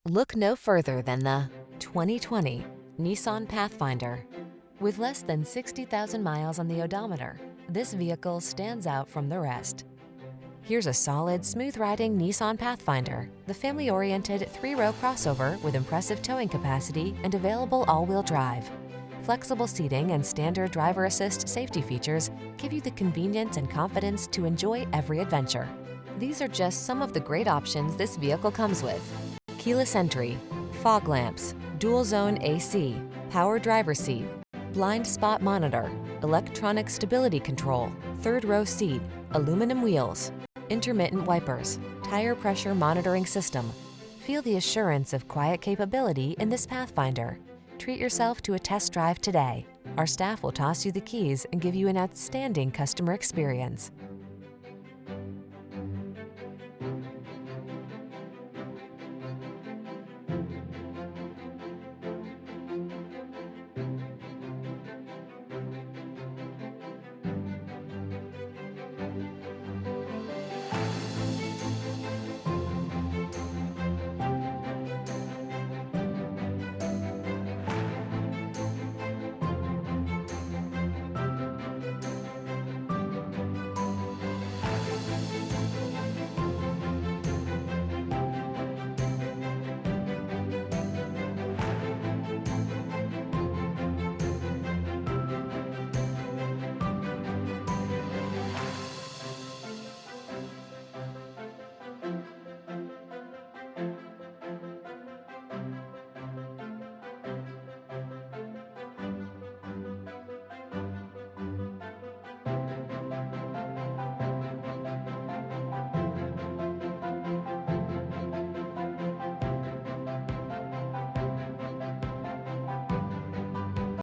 Look no further than the 2020 Nissan Pathfinder. With less than 60,000 miles on the odometer, this vehicle stands out from the rest. Here's a solid, smooth-riding Nissan Pathfinder, the family-oriented 3-row crossover with impressive towing capacity and available all-wheel drive. Flexible seating and standard driver assist safety features give you the convenience and confidence to enjoy every adventure. These are just some of the great options this vehicle comes with: keyless entry, fog lamps, dual zone AC, power driver seat, blind spot monitor, electronic stability control, 3rd row seat, aluminum wheels, intermittent wipers, tire pressure monitoring system. Feel the assurance of quiet capability in this Pathfinder. Treat yourself to a test drive today. Our staff will toss you the keys and give you an outstanding customer experience.